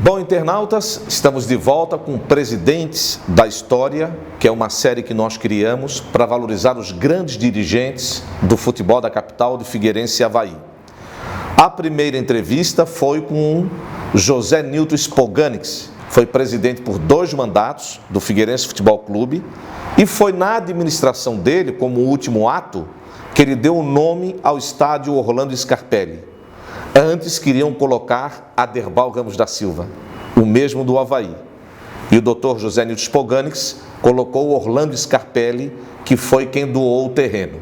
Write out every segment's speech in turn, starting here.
Bom, internautas, estamos de volta com Presidentes da História, que é uma série que nós criamos para valorizar os grandes dirigentes do futebol da capital de Figueirense e Avaí. A primeira entrevista foi com José Nilton Spoganix, foi presidente por 2 mandatos do Figueirense Futebol Clube e foi na administração dele, como último ato, que ele deu o nome ao estádio Orlando Scarpelli. Antes queriam colocar Aderbal Ramos da Silva, o mesmo do Avaí. E o Dr. José Nilton Spoganix colocou Orlando Scarpelli, que foi quem doou o terreno.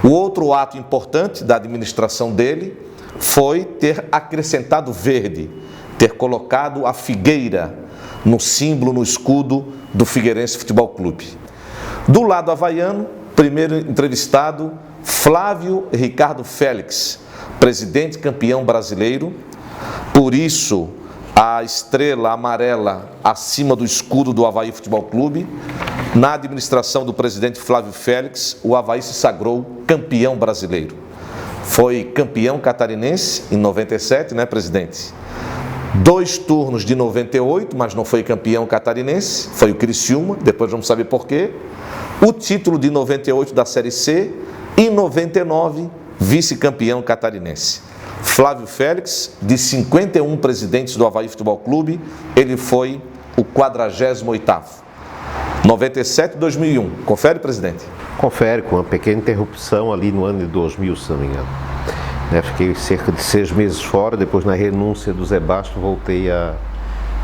O outro ato importante da administração dele foi ter acrescentado verde, ter colocado a figueira no símbolo, no escudo do Figueirense Futebol Clube. Do lado havaiano, primeiro entrevistado, Flávio Ricardo Félix, presidente campeão brasileiro, por isso a estrela amarela acima do escudo do Avaí Futebol Clube. Na administração do presidente Flávio Félix, o Avaí se sagrou campeão brasileiro. Foi campeão catarinense em 97, né, presidente? 2 turnos de 98, mas não foi campeão catarinense, foi o Criciúma, depois vamos saber por quê. O título de 98 da Série C e 99, vice-campeão catarinense. Flávio Félix, de 51 presidentes do Avaí Futebol Clube, ele foi o 48º. 97 e 2001. Confere, presidente? Confere, com uma pequena interrupção ali no ano de 2000, se não me engano. Fiquei cerca de 6 meses fora, depois na renúncia do Zé Basto, voltei a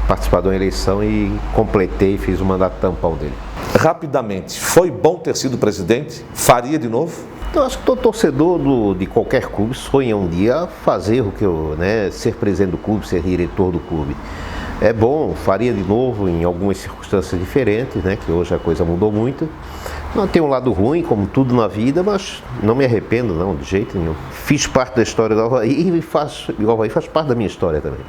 participar de uma eleição e completei, fiz o mandato tampão dele. Rapidamente, foi bom ter sido presidente? Faria de novo? Eu acho que todo torcedor de qualquer clube sonha um dia fazer o que eu, ser presidente do clube, ser diretor do clube. É bom, faria de novo em algumas circunstâncias diferentes, que hoje a coisa mudou muito. Não tem um lado ruim, como tudo na vida, mas não me arrependo, não, de jeito nenhum. Fiz parte da história do Avaí e o Avaí faz parte da minha história também.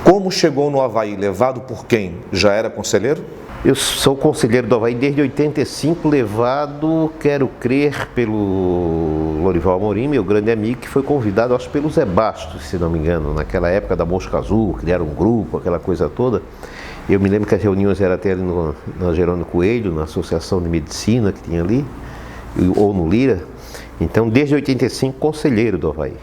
Como chegou no Avaí? Levado por quem? Já era conselheiro? Eu sou conselheiro do Avaí desde 85, levado, quero crer, pelo Lorival Amorim, meu grande amigo, que foi convidado, acho, pelo Zé Bastos, se não me engano, naquela época da Mosca Azul, criaram um grupo, aquela coisa toda. Eu me lembro que as reuniões eram até ali na Jerônimo Coelho, na Associação de Medicina que tinha ali, ou no Lira. Então, desde 85, conselheiro do Avaí.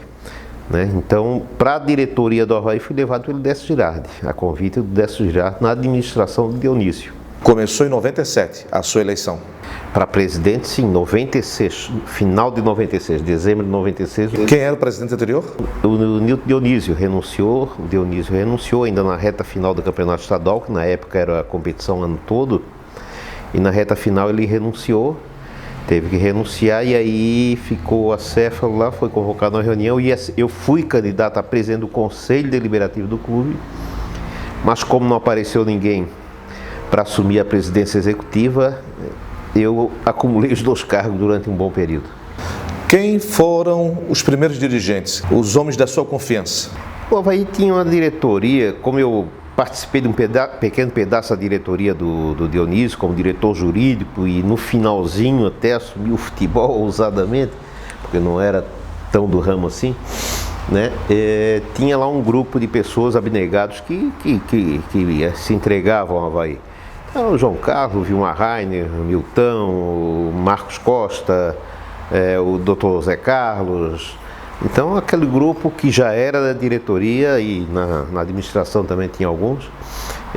Então, para a diretoria do Avaí, fui levado pelo Décio Girardi, a convite do Décio Girardi, na administração do Dionísio. Começou em 97, a sua eleição? Para presidente, sim, 96, final de 96, dezembro de 96. Quem era o presidente anterior? O Nilton Dionísio renunciou, ainda na reta final do campeonato estadual, que na época era a competição o ano todo, e na reta final ele renunciou, teve que renunciar e aí ficou acéfalo lá, foi convocado na reunião e eu fui candidato a presidente do Conselho Deliberativo do clube, mas como não apareceu ninguém para assumir a presidência executiva, eu acumulei os 2 cargos durante um bom período. Quem foram os primeiros dirigentes, os homens da sua confiança? O Avaí tinha uma diretoria, como eu participei de um pequeno pedaço da diretoria do Dionísio, como diretor jurídico, e no finalzinho até assumi o futebol ousadamente, porque não era tão do ramo assim, tinha lá um grupo de pessoas abnegados que se entregavam ao Avaí. O João Carlos, o Vilmar Rainer, o Milton, o Marcos Costa, o Dr. Zé Carlos. Então, aquele grupo que já era da diretoria e na administração também tinha alguns,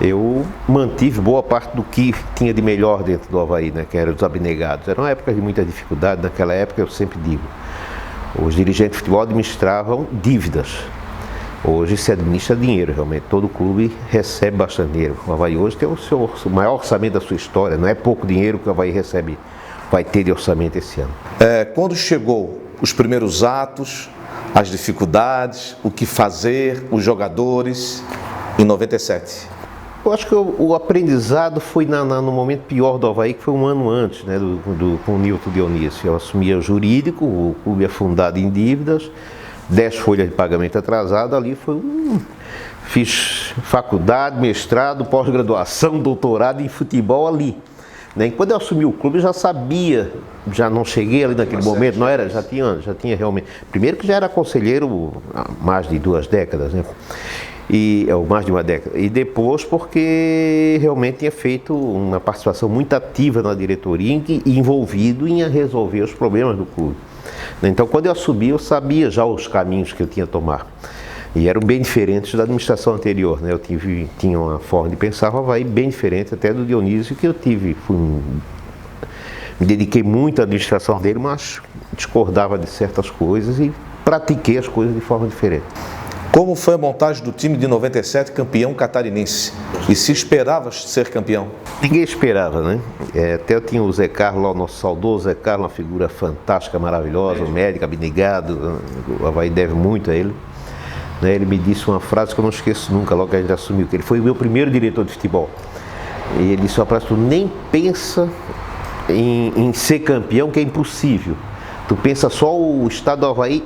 eu mantive boa parte do que tinha de melhor dentro do Avaí, que eram os abnegados. Era uma época de muita dificuldade, naquela época eu sempre digo, os dirigentes de futebol administravam dívidas. Hoje se administra dinheiro, realmente. Todo clube recebe bastante dinheiro. O Avaí hoje tem o maior orçamento da sua história. Não é pouco dinheiro que o Avaí vai ter de orçamento esse ano. Quando chegou os primeiros atos, as dificuldades, o que fazer, os jogadores, em 97? Eu acho que o aprendizado foi no momento pior do Avaí, que foi um ano antes, com o Nilton Dionísio. Eu assumia o jurídico, o clube afundado em dívidas, 10 folhas de pagamento atrasado, ali foi fiz faculdade, mestrado, pós-graduação, doutorado em futebol ali. E quando eu assumi o clube eu já sabia, já não cheguei ali naquele momento, não era, já tinha realmente, primeiro que já era conselheiro há mais de 2 décadas, ou mais de uma década. E depois porque realmente tinha feito uma participação muito ativa na diretoria e envolvido em resolver os problemas do clube. Então, quando eu assumi, eu sabia já os caminhos que eu tinha a tomar. E eram bem diferentes da administração anterior, né? Eu tinha uma forma de pensar, o Avaí bem diferente até do Dionísio que eu tive. Me dediquei muito à administração dele, mas discordava de certas coisas e pratiquei as coisas de forma diferente. Como foi a montagem do time de 97, campeão catarinense? E se esperava ser campeão? Ninguém esperava, né? Até eu tinha o Zé Carlos lá, o nosso saudoso Zé Carlos, uma figura fantástica, maravilhosa, um médico abnegado, o Avaí deve muito a ele. Ele me disse uma frase que eu não esqueço nunca, logo que a gente assumiu, que ele foi o meu primeiro diretor de futebol. E ele disse uma frase: tu nem pensa em ser campeão, que é impossível. Tu pensa só o estado do Avaí,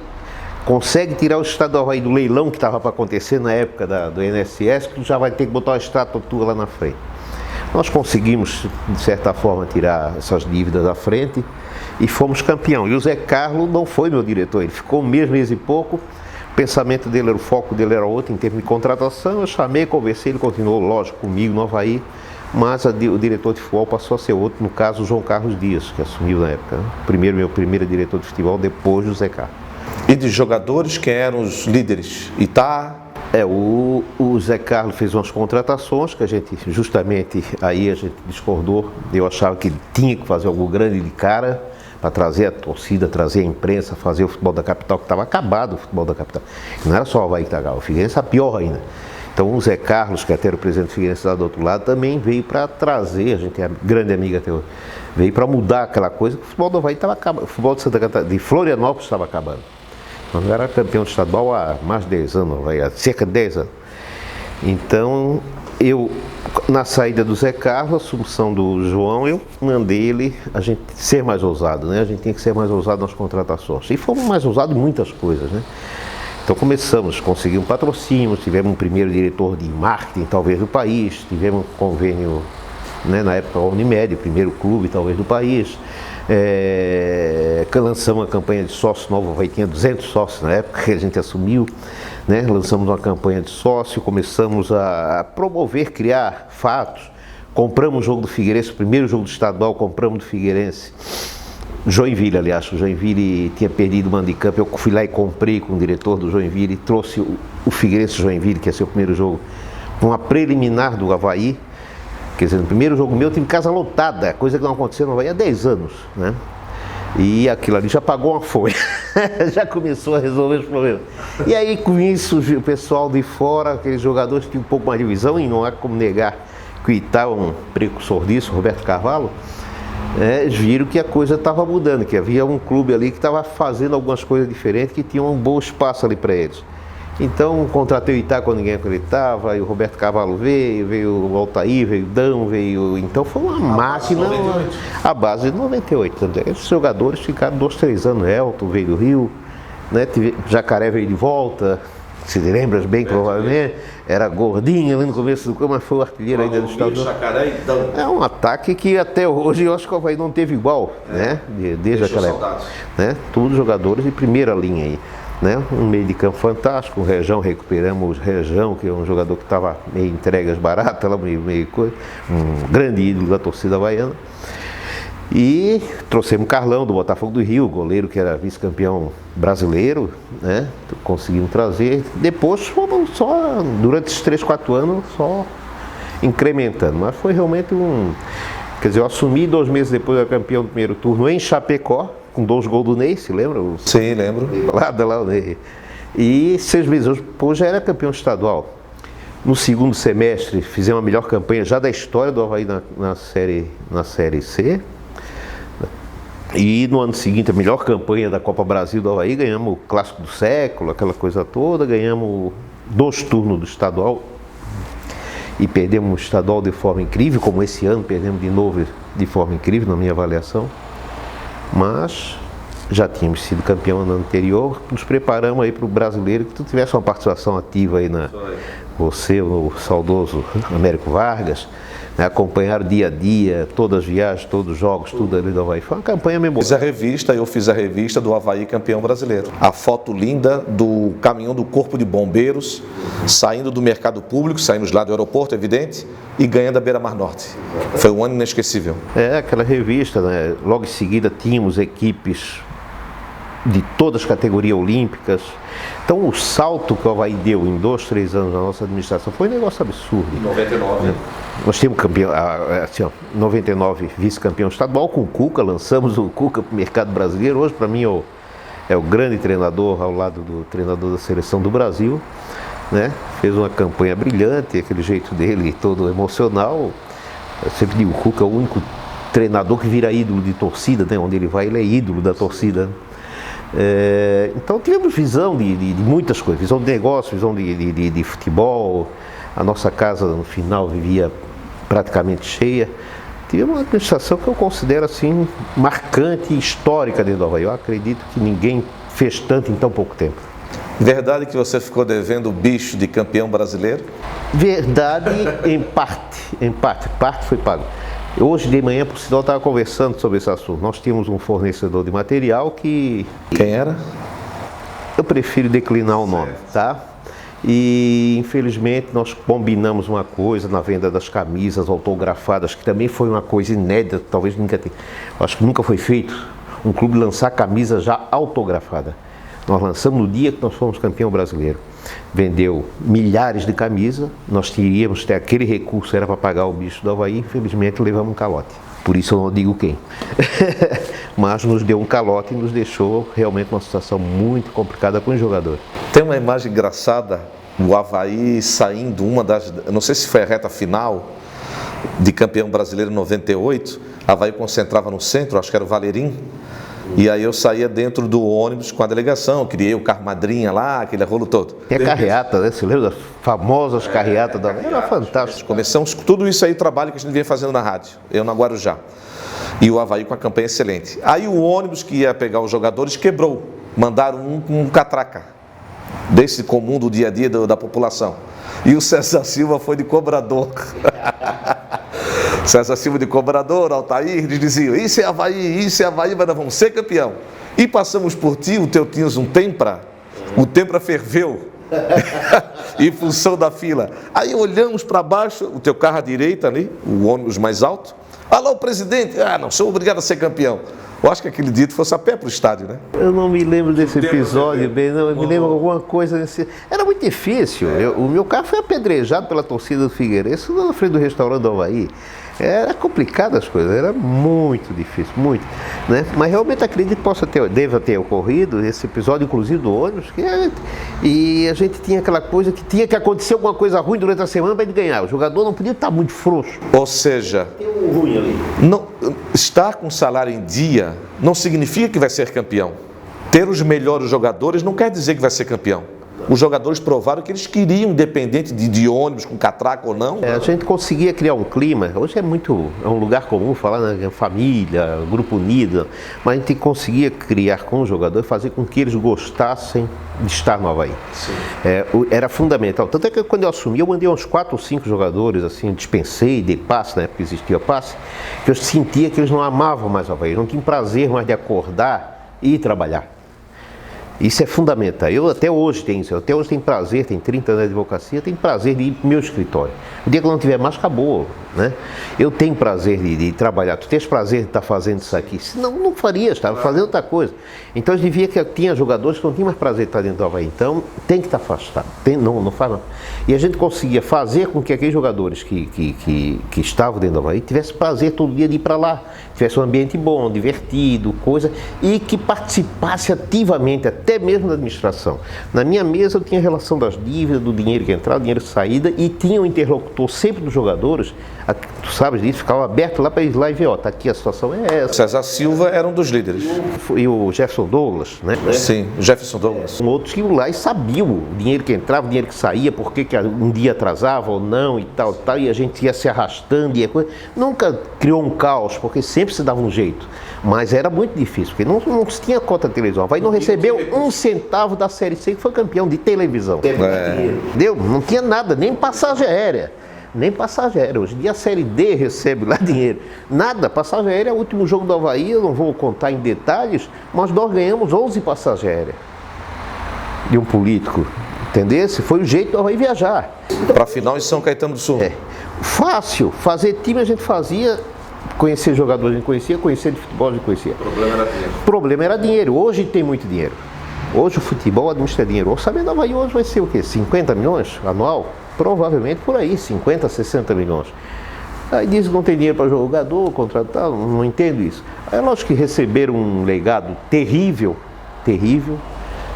consegue tirar o estado do Avaí do leilão que estava para acontecer na época do INSS, que tu já vai ter que botar uma estátua tua lá na frente. Nós conseguimos, de certa forma, tirar essas dívidas da frente e fomos campeão. E o Zé Carlos não foi meu diretor, ele ficou um mês e pouco. O pensamento dele, o foco dele era outro em termos de contratação. Eu chamei, conversei, ele continuou, lógico, comigo no Avaí, mas o diretor de futebol passou a ser outro, no caso o João Carlos Dias, que assumiu na época, né? Meu primeiro diretor de futebol, depois do Zé Carlos. E de jogadores, quem eram os líderes? O Zé Carlos fez umas contratações que a gente, justamente aí a gente discordou. Eu achava que ele tinha que fazer algo grande de cara, para trazer a torcida, trazer a imprensa, fazer o futebol da capital, que estava acabado o futebol da capital. E não era só o Avaí que estava, o Figueirense era pior ainda. Então o Zé Carlos, que até era o presidente do Figueirense lá do outro lado, também veio para trazer, a gente é grande amiga até hoje, veio para mudar aquela coisa, que o futebol do Avaí estava acabando, o futebol de Santa Catarina, de Florianópolis estava acabando. Nós não era campeão estadual há mais de 10 anos, há cerca de 10 anos. Então, na saída do Zé Carlos, a assunção do João, eu mandei ele, a gente ser mais ousado, né? A gente tem que ser mais ousado nas contratações. E fomos mais ousados em muitas coisas, né? Então começamos, conseguimos patrocínio, tivemos um primeiro diretor de marketing, talvez, do país, tivemos um convênio, né, na época, a Unimed, o primeiro clube, talvez, do país. Lançamos uma campanha de sócio novo, vai tinha 200 sócios na época que a gente assumiu, né? Lançamos uma campanha de sócio, começamos a promover, criar fatos, compramos o jogo do Figueirense, o primeiro jogo do estadual, compramos do Figueirense, Joinville, aliás, o Joinville tinha perdido o mando de campo, eu fui lá e comprei com o diretor do Joinville, trouxe o Figueirense Joinville, que ia ser o primeiro jogo, uma preliminar do Avaí. Quer dizer, no primeiro jogo meu, tive casa lotada, coisa que não acontecia no Avaí há 10 anos, né? E aquilo ali já pagou uma folha, já começou a resolver os problemas. E aí, com isso, o pessoal de fora, aqueles jogadores que tinham um pouco mais de visão, e não há como negar que o Itá, um precursor disso, Roberto Carvalho, viram que a coisa estava mudando, que havia um clube ali que estava fazendo algumas coisas diferentes, que tinha um bom espaço ali para eles. Então, contratei o Itá quando ninguém acreditava, e o Roberto Carvalho veio o Altair, veio o Dão, então foi uma máquina, a base de 98. Esses jogadores ficaram 2, 3 anos, Elton veio do Rio, né? Jacaré veio de volta, se lembras bem, provavelmente, era gordinho ali no começo do campo, mas foi o artilheiro ainda do estado. É um ataque que até hoje eu acho que o Avaí não teve igual, né? Desde aquela época. Né? Todos jogadores de primeira linha aí. Né? Um meio de campo fantástico, o Rejão, recuperamos o Rejão, que é um jogador que estava meio entregas baratas, meio coisa, um grande ídolo da torcida havaiana. E trouxemos o Carlão do Botafogo do Rio, goleiro que era vice-campeão brasileiro, né? Conseguimos trazer. Depois fomos só, durante esses 3, 4 anos, só incrementando, mas foi realmente quer dizer, eu assumi 2 meses depois, era campeão do primeiro turno em Chapecó, com 2 gols do Ney, se lembra? Sim, lembro. Lá o Ney. E 6 meses depois já era campeão estadual. No segundo semestre fizemos a melhor campanha já da história do Avaí na série C. E no ano seguinte a melhor campanha da Copa Brasil do Avaí, ganhamos o Clássico do Século, aquela coisa toda, ganhamos 2 turnos do estadual e perdemos o estadual de forma incrível, como esse ano perdemos de novo de forma incrível na minha avaliação. Mas já tínhamos sido campeão no ano anterior, nos preparamos aí para o brasileiro, que tu tivesse uma participação ativa aí você, o saudoso Américo Vargas, né, acompanhar dia a dia, todas as viagens, todos os jogos, tudo ali do Avaí. Foi uma campanha memorável. Eu fiz a revista do Avaí campeão brasileiro. A foto linda do caminhão do Corpo de Bombeiros, saindo do mercado público, saímos lá do aeroporto, evidente, e ganhando a Beira-Mar Norte. Foi um ano inesquecível. Aquela revista, né, logo em seguida tínhamos equipes de todas as categorias olímpicas. Então o salto que o Avaí deu em 2, 3 anos na nossa administração foi um negócio absurdo. Em 99. Né? Nós tínhamos campeão, assim, 99 vice-campeão estadual com o Cuca, lançamos o Cuca para o mercado brasileiro. Hoje, para mim, é o grande treinador ao lado do treinador da seleção do Brasil. Né? Fez uma campanha brilhante, aquele jeito dele todo emocional. Eu sempre digo, o Cuca é o único treinador que vira ídolo de torcida, né? Onde ele vai, ele é ídolo da torcida. Então tivemos visão de muitas coisas, visão de negócio, visão de futebol. A nossa casa no final vivia praticamente cheia. Tivemos uma administração que eu considero assim marcante e histórica dentro do Avaí. Eu acredito que ninguém fez tanto em tão pouco tempo. Verdade que você ficou devendo o bicho de campeão brasileiro? Verdade em parte foi pago. Hoje de manhã, por sinal, eu estava conversando sobre esse assunto. Nós tínhamos um fornecedor de material que... Quem era? Eu prefiro declinar o nome, tá? E infelizmente nós combinamos uma coisa na venda das camisas autografadas, que também foi uma coisa inédita, talvez nunca tenha... Acho que nunca foi feito um clube lançar camisa já autografada. Nós lançamos no dia que nós fomos campeão brasileiro. Vendeu milhares de camisas, nós teríamos ter aquele recurso, era para pagar o bicho do Avaí, infelizmente levamos um calote. Por isso eu não digo quem. Mas nos deu um calote e nos deixou realmente uma situação muito complicada com o jogador. Tem uma imagem engraçada, o Avaí saindo, não sei se foi a reta final de campeão brasileiro em 98, Avaí concentrava no centro, acho que era o Valerim. E aí eu saía dentro do ônibus com a delegação, criei o carro madrinha lá, aquele rolo todo. Tem a carreata, né? Você lembra das famosas carreatas da... Era fantástico. Começamos tudo isso aí, trabalho que a gente vinha fazendo na rádio, eu na Guarujá. E o Avaí com a campanha excelente. Aí o ônibus que ia pegar os jogadores quebrou, mandaram um com um catraca, desse comum do dia a dia da população. E o César Silva foi de cobrador. César Silva de cobrador, Altair, eles diziam, isso é Avaí, mas nós vamos ser campeão. E passamos por ti, o teu tinhas um Tempra, o Tempra ferveu, em função da fila. Aí olhamos para baixo, o teu carro à direita ali, o ônibus mais alto, alô presidente, não, sou obrigado a ser campeão. Eu acho que aquele dito fosse a pé para o estádio, né? Eu não me lembro desse episódio bem, não, eu me lembro de alguma coisa nesse... Era muito difícil, o meu carro foi apedrejado pela torcida do Figueirense na frente do restaurante do Avaí. Era complicado as coisas, era muito difícil, muito, né? Mas realmente acredito que deva ter ocorrido esse episódio, inclusive do ônibus, e a gente tinha aquela coisa que tinha que acontecer alguma coisa ruim durante a semana para ele ganhar. O jogador não podia estar muito frouxo. Ou seja, tem um ruim ali. Não, estar com salário em dia não significa que vai ser campeão. Ter os melhores jogadores não quer dizer que vai ser campeão. Os jogadores provaram que eles queriam, independente de ônibus, com catraca ou não. A gente conseguia criar um clima, hoje é um lugar comum falar, né, família, grupo unido, mas a gente conseguia criar com os jogadores, fazer com que eles gostassem de estar no Avaí. Era fundamental. Tanto é que quando eu assumi, eu mandei uns 4 ou 5 jogadores, assim, dispensei, dei passe, na época existia passe, que eu sentia que eles não amavam mais o Avaí, não tinham prazer mais de acordar e ir trabalhar. Isso é fundamental. Eu até hoje tenho isso. Eu até hoje tenho prazer, tenho 30 anos de advocacia, tenho prazer de ir para o meu escritório. O dia que eu não tiver mais, acabou, né? Eu tenho prazer de trabalhar. Tu tens prazer de estar fazendo isso aqui? Senão, não faria, estava fazendo outra coisa. Então, eu devia que tinha jogadores que não tinham mais prazer de estar dentro do Avaí. Então, tem que estar afastado. Não faz não. E a gente conseguia fazer com que aqueles jogadores que estavam dentro do Avaí tivessem prazer todo dia de ir para lá. Tivesse um ambiente bom, divertido, coisa, e que participasse ativamente, até mesmo da administração. Na minha mesa eu tinha a relação das dívidas, do dinheiro que entrava, do dinheiro que saía, e tinha um interlocutor sempre dos jogadores Tu sabes disso, ficava aberto lá para ir lá e ver, ó, tá aqui a situação é essa. César Silva era um dos líderes. E o Jefferson Douglas, né? Sim, Jefferson Douglas. Outros que iam lá e sabiam o dinheiro que entrava, o dinheiro que saía, por que um dia atrasava ou não e tal, e a gente ia se arrastando. Nunca criou um caos, porque sempre se dava um jeito. Mas era muito difícil, porque não se tinha cota de televisão. O Avaí não recebeu um centavo da Série C, que foi campeão de televisão. Entendeu? Não tinha nada, nem passagem aérea. Nem passagem aérea. Hoje em dia a Série D recebe lá dinheiro. Nada, passagem aérea é o último jogo do Avaí, eu não vou contar em detalhes, mas nós ganhamos 11 passagens aéreas de um político. Entendeu? Esse foi o jeito do Avaí viajar. Para a final em São Caetano do Sul. Fácil. Fazer time a gente fazia, conhecer jogadores a gente conhecia, conhecer de futebol a gente conhecia. O problema era dinheiro. Hoje tem muito dinheiro. Hoje o futebol administra dinheiro. O orçamento do Avaí hoje vai ser o quê? 50 milhões anual? Provavelmente por aí, 50, 60 milhões. Aí diz que não tem dinheiro para jogador, contratar, não entendo isso. Aí é lógico que receberam um legado terrível,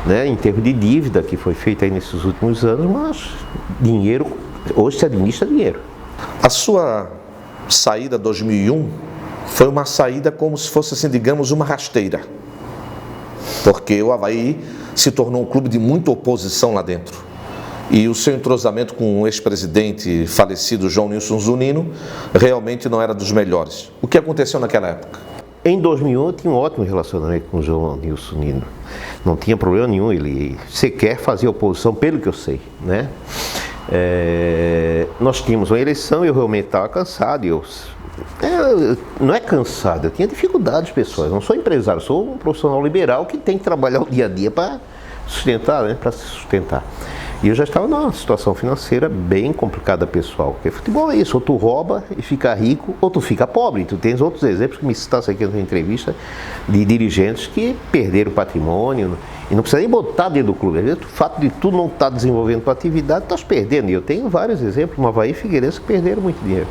né, em termos de dívida que foi feita aí nesses últimos anos, mas dinheiro, hoje se administra dinheiro. A sua saída 2001 foi uma saída como se fosse, assim, digamos, uma rasteira. Porque o Avaí se tornou um clube de muita oposição lá dentro. E o seu entrosamento com o ex-presidente falecido João Nilson Zunino realmente não era dos melhores. O que aconteceu naquela época? Em 2001 eu tinha um ótimo relacionamento com o João Nilson Zunino. Não tinha problema nenhum, ele sequer fazia oposição, pelo que eu sei, né? Nós tínhamos uma eleição e eu realmente estava cansado. Não é cansado, eu tinha dificuldades pessoais. Não sou empresário, sou um profissional liberal que tem que trabalhar o dia a dia para sustentar, né? Para se sustentar. E eu já estava numa situação financeira bem complicada pessoal, porque futebol é isso, ou tu rouba e fica rico, ou tu fica pobre. Tu tens outros exemplos que me citasse aqui na entrevista de dirigentes que perderam patrimônio e não precisa nem botar dentro do clube. Às vezes, o fato de tu não estar desenvolvendo tua atividade, tu estás perdendo. E eu tenho vários exemplos, no Avaí e Figueirense, que perderam muito dinheiro.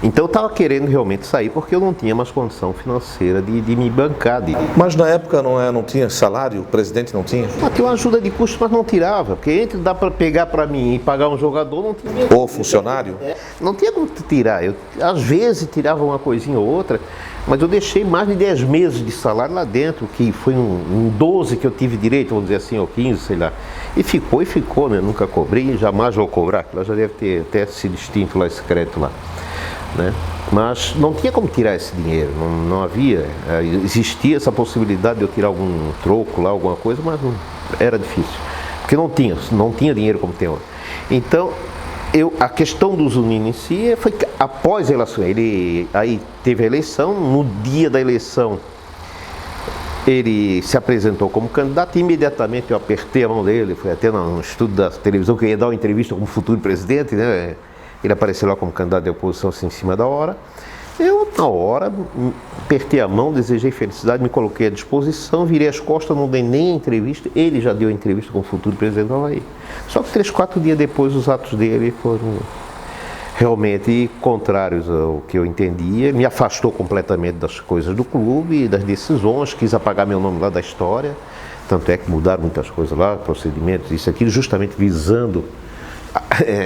Então eu estava querendo realmente sair porque eu não tinha mais condição financeira de me bancar. Mas na época não tinha salário? O presidente não tinha? Tinha uma ajuda de custo, mas não tirava. Porque entre dá para pegar para mim e pagar um jogador, não tinha. Ou funcionário? Não tinha como tirar. Eu, às vezes tirava uma coisinha ou outra, mas eu deixei mais de 10 meses de salário lá dentro, que foi um 12 que eu tive direito, vamos dizer assim, ou 15, sei lá. E ficou, né? Nunca cobrei, jamais vou cobrar, que lá já deve ter até sido extinto lá esse crédito lá. Né? Mas não tinha como tirar esse dinheiro, não havia, existia essa possibilidade de eu tirar algum troco lá, alguma coisa, mas era difícil, porque não tinha dinheiro como tem hoje. Então, a questão do Zunino em si foi que após a eleição, ele aí teve a eleição, no dia da eleição ele se apresentou como candidato e imediatamente eu apertei a mão dele, foi até no estudo da televisão que eu ia dar uma entrevista como futuro presidente, né? Ele apareceu lá como candidato de oposição assim, em cima da hora. Eu, na hora, apertei a mão, desejei felicidade, me coloquei à disposição, virei as costas, não dei nem a entrevista. Ele já deu a entrevista como futuro presidente do Avaí. Só que 3, 4 dias depois, os atos dele foram realmente contrários ao que eu entendia. Me afastou completamente das coisas do clube, das decisões, quis apagar meu nome lá da história. Tanto é que mudaram muitas coisas lá, procedimentos, isso aqui, justamente visando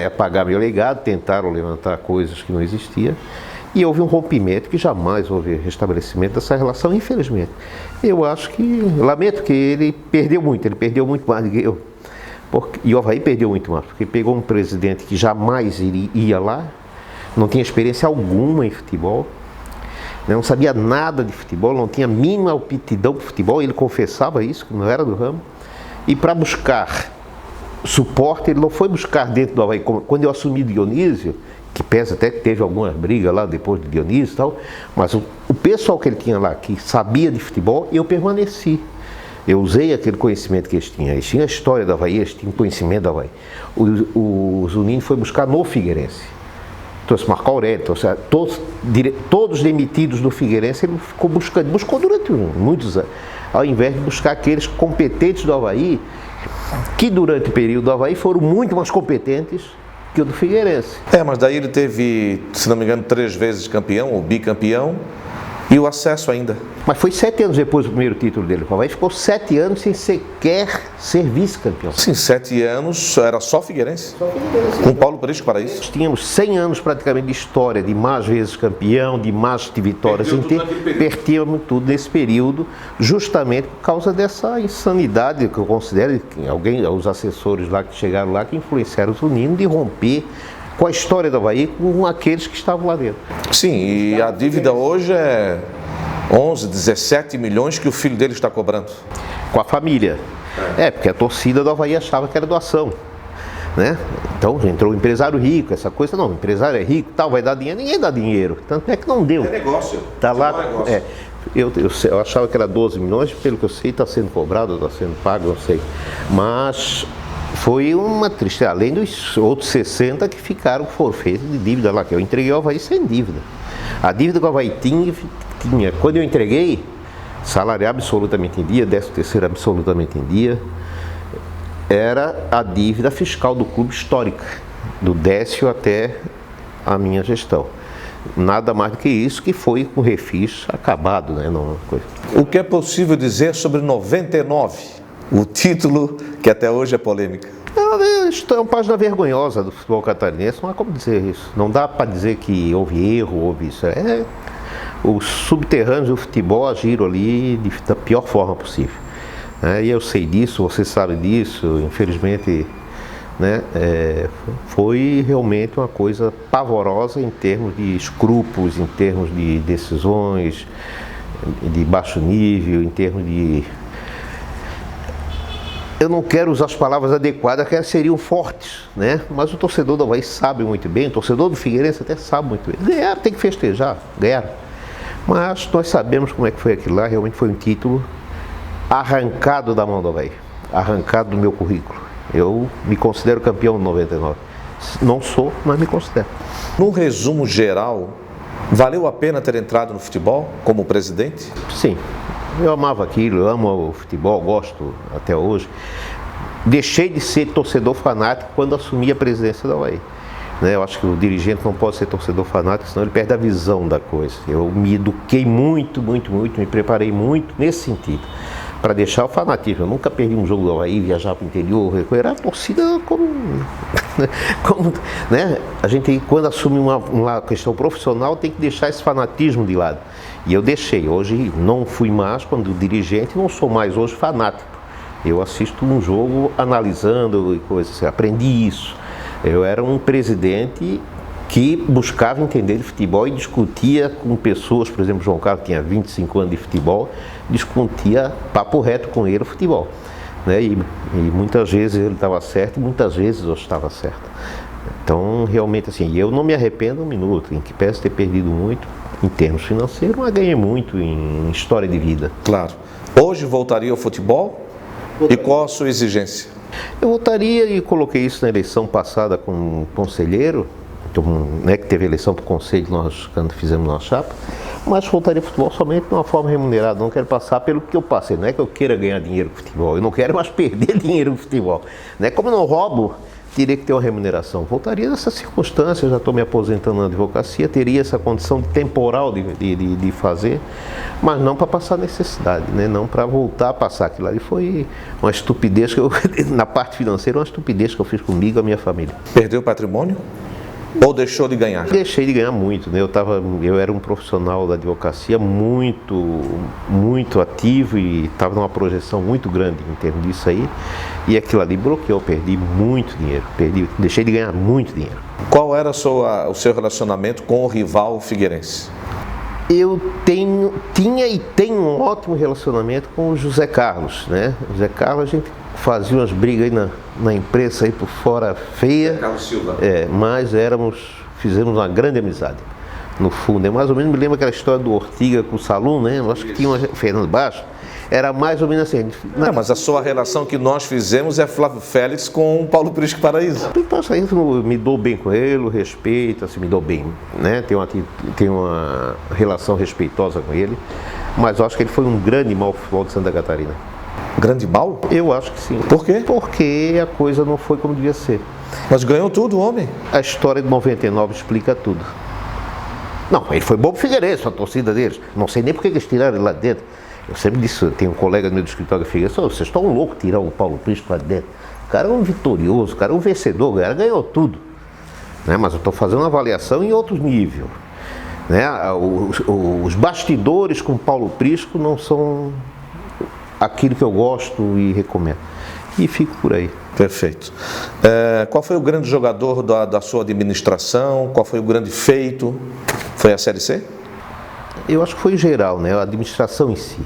apagar meu legado, tentaram levantar coisas que não existiam e houve um rompimento que jamais houve restabelecimento dessa relação, infelizmente. Eu acho que, lamento que ele perdeu muito mais do que eu, e o Avaí perdeu muito mais, porque pegou um presidente que jamais ia lá, não tinha experiência alguma em futebol, não sabia nada de futebol, não tinha a mínima aptidão para futebol, ele confessava isso, que não era do ramo, e para buscar suporte, ele não foi buscar dentro do Avaí. Quando eu assumi Dionísio, que pensa até que teve algumas brigas lá depois de Dionísio e tal, mas o pessoal que ele tinha lá, que sabia de futebol, eu permaneci. Eu usei aquele conhecimento que eles tinham. Eles tinham a história do Avaí, eles tinham conhecimento do Avaí. O Zunino foi buscar no Figueirense. Trouxe Marco Aurélio, todos demitidos do Figueirense, ele buscou durante muitos anos, ao invés de buscar aqueles competentes do Avaí, que durante o período do Avaí foram muito mais competentes que o do Figueirense. Mas daí ele teve, se não me engano, 3 vezes campeão ou bicampeão E o acesso ainda. Mas foi 7 anos depois do primeiro título dele. O Avaí ficou 7 anos sem sequer ser vice-campeão. Sim, 7 anos era só Figueirense. Com Paulo Prisco Paraíso. Nós tínhamos 100 anos praticamente de história, de mais vezes campeão, de mais de vitórias. Perdíamos tudo nesse período, justamente por causa dessa insanidade que eu considero, que os assessores lá que chegaram lá, que influenciaram os Unidos de romper com a história do Avaí, com aqueles que estavam lá dentro. Sim, e a dívida hoje é 11, 17 milhões que o filho dele está cobrando. Com a família. Porque a torcida do Avaí achava que era doação, né? Então entrou um empresário rico, essa coisa, não, o empresário é rico, tal, vai dar dinheiro, ninguém dá dinheiro. Tanto é que não deu. É negócio. Tá lá, eu achava que era 12 milhões, pelo que eu sei, está sendo cobrado, está sendo pago, não sei. Mas foi uma tristeza, além dos outros 60 que ficaram forfeitos de dívida lá, que eu entreguei ao Avaí sem dívida. A dívida que o Avaí tinha, quando eu entreguei, salário absolutamente em dia, 13º absolutamente em dia, era a dívida fiscal do clube histórica, do Décio até a minha gestão. Nada mais do que isso, que foi com refis acabado, né? Não, coisa. O que é possível dizer sobre 99? O título que até hoje é polêmica. Isso é uma página vergonhosa do futebol catarinense, não há como dizer isso. Não dá para dizer que houve erro, houve isso. Os subterrâneos do futebol agiram ali da pior forma possível. E eu sei disso, você sabe disso, infelizmente, né? Foi realmente uma coisa pavorosa em termos de escrúpulos, em termos de decisões de baixo nível, em termos de... Eu não quero usar as palavras adequadas, que seriam fortes, né? Mas o torcedor do Avaí sabe muito bem, o torcedor do Figueirense até sabe muito bem. Ganharam, tem que festejar, ganharam. Mas nós sabemos como é que foi aquilo lá, realmente foi um título arrancado da mão do Avaí, arrancado do meu currículo. Eu me considero campeão de 99. Não sou, mas me considero. Num resumo geral, valeu a pena ter entrado no futebol como presidente? Sim. Eu amava aquilo, eu amo o futebol, gosto até hoje. Deixei de ser torcedor fanático quando assumi a presidência da Avaí. Eu acho que o dirigente não pode ser torcedor fanático, senão ele perde a visão da coisa. Eu me eduquei muito, me preparei muito nesse sentido, para deixar o fanatismo. Eu nunca perdi um jogo do Avaí, viajar para o interior, era a torcida como né? A gente, quando assume uma questão profissional, tem que deixar esse fanatismo de lado. E eu deixei. Hoje não fui mais, quando dirigente, não sou mais hoje fanático. Eu assisto um jogo analisando e coisas assim, aprendi isso. Eu era um presidente que buscava entender de futebol e discutia com pessoas, por exemplo, João Carlos tinha 25 anos de futebol, discutia papo reto com ele o futebol. E muitas vezes ele estava certo e muitas vezes eu estava certo. Então, realmente assim, eu não me arrependo um minuto, em que peço ter perdido muito em termos financeiros, mas ganhei muito em história de vida. Claro. Hoje voltaria ao futebol? E qual a sua exigência? Eu voltaria e coloquei isso na eleição passada com um conselheiro, que teve eleição para o conselho quando fizemos nossa chapa, mas voltaria ao futebol somente de uma forma remunerada. Não quero passar pelo que eu passei. Não é que eu queira ganhar dinheiro com futebol, eu não quero mais perder dinheiro com futebol. Como eu não roubo, teria que ter uma remuneração. Voltaria nessa circunstância, já estou me aposentando na advocacia, teria essa condição temporal de fazer, mas não para passar necessidade, não para voltar a passar. Aquilo ali foi uma estupidez, na parte financeira, uma estupidez que eu fiz comigo e a minha família. Perdeu patrimônio? Ou deixou de ganhar? Deixei de ganhar muito, eu era um profissional da advocacia muito ativo e estava numa projeção muito grande em termos disso aí, e aquilo ali bloqueou, perdi muito dinheiro, deixei de ganhar muito dinheiro. Qual era o seu relacionamento com o rival Figueirense? Eu tinha e tenho um ótimo relacionamento com o José Carlos, O José Carlos, a gente fazia umas brigas aí na imprensa aí por fora feia. Carlos Silva. Mas fizemos uma grande amizade. No fundo, mais ou menos me lembro aquela história do Ortiga com o Salum, Eu acho que tinha Fernando Baixo. Era mais ou menos assim. Mas a sua relação que nós fizemos é Flávio Félix com Paulo Prisco Paraíso. Eu me dou bem com ele, respeito, me dou bem, Tenho uma relação respeitosa com ele, mas eu acho que ele foi um grande mal futebol de Santa Catarina. Grande mal? Eu acho que sim. Por quê? Porque a coisa não foi como devia ser. Mas ganhou tudo, homem. A história de 99 explica tudo. Não, ele foi bom pro Figueirense, a torcida deles. Não sei nem por que eles tiraram ele lá dentro. Eu sempre disse, tem um colega meu do escritório que Figueirense, vocês estão loucos tirar o Paulo Prisco lá dentro. O cara é um vitorioso, o cara é um vencedor, o cara ganhou tudo. Né? Mas eu estou fazendo uma avaliação em outro nível. Né? Os bastidores com o Paulo Prisco não são aquilo que eu gosto e recomendo. E fico por aí. Perfeito. Qual foi o grande jogador da sua administração? Qual foi o grande feito? Foi a Série C? Eu acho que foi geral, né? A administração em si.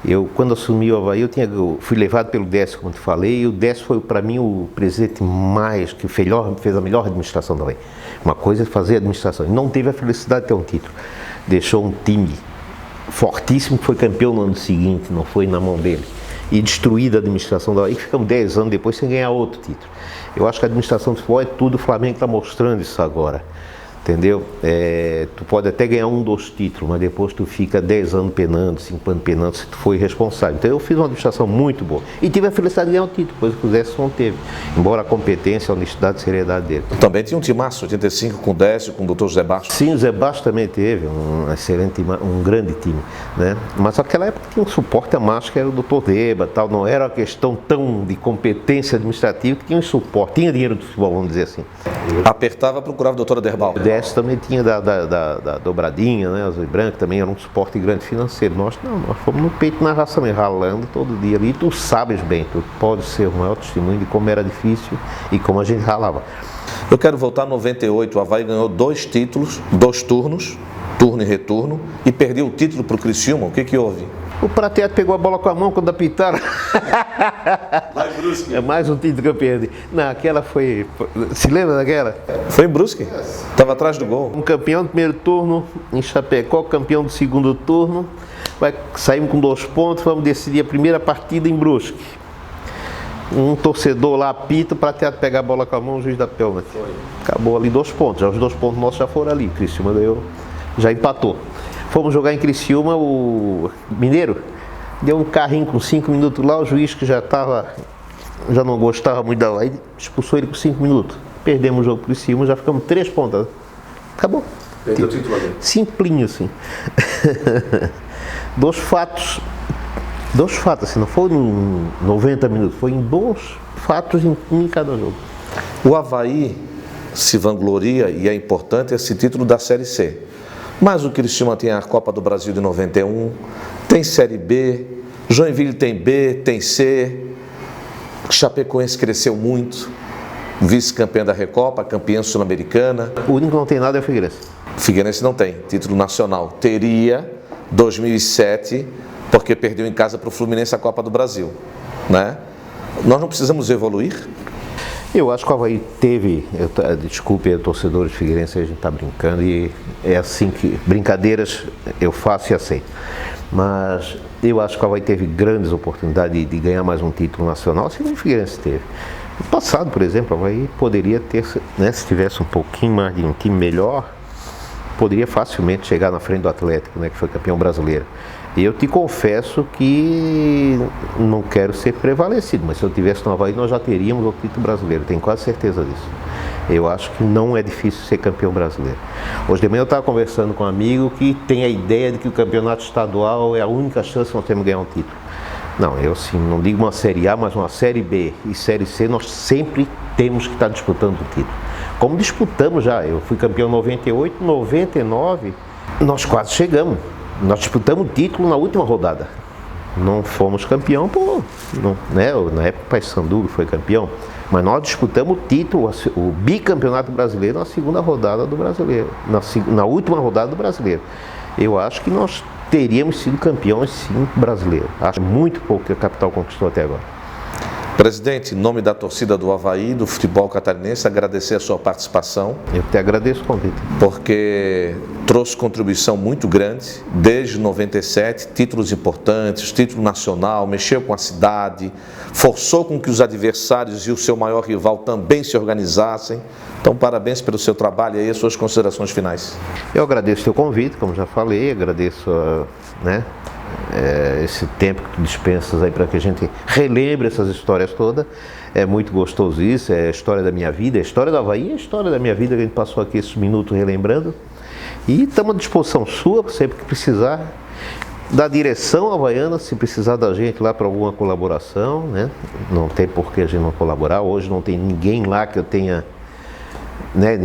Eu, quando assumi o Avaí, eu fui levado pelo Décio, como te falei, e o Décio foi, para mim, o presidente que fez a melhor administração do Avaí. Uma coisa é fazer a administração. Ele não teve a felicidade de ter um título. Deixou um time fortíssimo, que foi campeão no ano seguinte, não foi na mão dele. E destruída a administração do Avaí, ficamos 10 anos depois sem ganhar outro título. Eu acho que a administração do futebol é tudo, o Flamengo está mostrando isso agora. Entendeu? Tu pode até ganhar 2 títulos, mas depois tu fica 10 anos penando, 5 anos penando se tu foi irresponsável. Então eu fiz uma administração muito boa. E tive a felicidade de ganhar um título, coisa que o Décio não teve. Embora a competência, a honestidade e a seriedade dele. Também tinha um timaço, 85, com o Décio, com o Dr. José Bastos. Sim, o Zé Bastos também teve um excelente, um grande time. Né? Mas naquela época tinha um suporte a mais, que era o Dr. Deba, tal. Não era uma questão tão de competência administrativa, que tinha um suporte, tinha dinheiro do futebol, vamos dizer assim. Apertava, procurava a doutora Derbal. O Décio também tinha da dobradinha, né? Azul e branco também era um suporte grande financeiro. Nós fomos no peito na raça mesmo, ralando todo dia ali. Tu sabes bem, tu pode ser o maior testemunho de como era difícil e como a gente ralava. Eu quero voltar em 98, o Avaí ganhou 2 títulos, 2 turnos, turno e retorno, e perdeu o título para o Criciúma. O que houve? O Prateado pegou a bola com a mão quando apitaram. É mais um título que eu perdi. Não, aquela foi... Se lembra daquela? Foi em Brusque. Estava atrás do gol. Um campeão do primeiro turno em Chapecó, campeão do segundo turno. Saímos com 2 pontos, vamos decidir a primeira partida em Brusque. Um torcedor lá apita, o Prateado pega a bola com a mão, o juiz da pênalti. Acabou ali 2 pontos. Já os 2 pontos nossos já foram ali. O Criciúma ganhou, já empatou. Fomos jogar em Criciúma, o Mineiro deu um carrinho com 5 minutos lá, o juiz que já não gostava muito da Avaí, expulsou ele com 5 minutos. Perdemos o jogo pro Criciúma, já ficamos 3 pontos. Acabou. Perdeu o título ali. Simplinho assim. 2 fatos, assim, não foi em 90 minutos, foi em 2 fatos em cada jogo. O Avaí se vangloria, e é importante, esse título da Série C. Mas o Criciúma tem a Copa do Brasil de 91, tem Série B, Joinville tem B, tem C, Chapecoense cresceu muito, vice-campeã da Recopa, campeã sul-americana. O único que não tem nada é o Figueirense. Figueirense não tem, título nacional. Teria 2007, porque perdeu em casa para o Fluminense a Copa do Brasil. Né? Nós não precisamos evoluir? Eu acho que o Avaí teve, desculpe, torcedores figueirenses, a gente está brincando e é assim que, brincadeiras eu faço e aceito. Mas eu acho que o Avaí teve grandes oportunidades de ganhar mais um título nacional, assim como o Figueirense teve. No passado, por exemplo, o Avaí poderia ter, né, se tivesse um pouquinho mais de um time melhor, poderia facilmente chegar na frente do Atlético, né, que foi campeão brasileiro. E eu te confesso que não quero ser prevalecido, mas se eu tivesse no Avaí, nós já teríamos o título brasileiro, tenho quase certeza disso. Eu acho que não é difícil ser campeão brasileiro. Hoje de manhã eu estava conversando com um amigo que tem a ideia de que o campeonato estadual é a única chance que nós temos de ganhar um título. Não, eu sim, não digo uma Série A, mas uma Série B e Série C, nós sempre temos que estar disputando o título. Como disputamos já, eu fui campeão em 98, 99, nós quase chegamos. Nós disputamos o título na última rodada. Não fomos campeão, né? Na época o Paysandu foi campeão. Mas nós disputamos o título, o bicampeonato brasileiro na segunda rodada do brasileiro. Na última rodada do brasileiro. Eu acho que nós teríamos sido campeões sim brasileiros. Acho muito pouco que a capital conquistou até agora. Presidente, em nome da torcida do Avaí, do futebol catarinense, agradecer a sua participação. Eu te agradeço o convite. Porque trouxe contribuição muito grande, desde 97, títulos importantes, título nacional, mexeu com a cidade, forçou com que os adversários e o seu maior rival também se organizassem. Então, parabéns pelo seu trabalho e as suas considerações finais. Eu agradeço o seu convite, como já falei, agradeço esse tempo que tu dispensas aí para que a gente relembre essas histórias todas. É muito gostoso isso, é a história da minha vida, é a história do Avaí, é a história da minha vida que a gente passou aqui esses minutos relembrando. E estamos à disposição sua, sempre que precisar. Da direção havaiana, se precisar da gente lá para alguma colaboração, né? Não tem por que a gente não colaborar. Hoje não tem ninguém lá que eu tenha, né,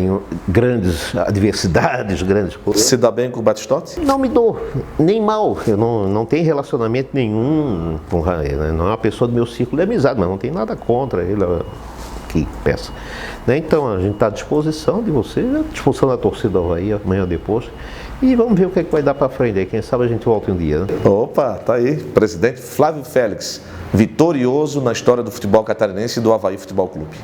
grandes adversidades, grandes coisas. Se dá bem com o Batistotti? Não me dou, nem mal. Eu não tenho relacionamento nenhum com ele. Não é uma pessoa do meu círculo de amizade, mas não tem nada contra ele que peça. Né? Então a gente está à disposição de vocês, à disposição da torcida do Avaí, amanhã ou depois. E vamos ver o que vai dar para frente aí. Quem sabe a gente volta um dia, né? Opa, tá aí. Presidente Flávio Félix, vitorioso na história do futebol catarinense e do Avaí Futebol Clube.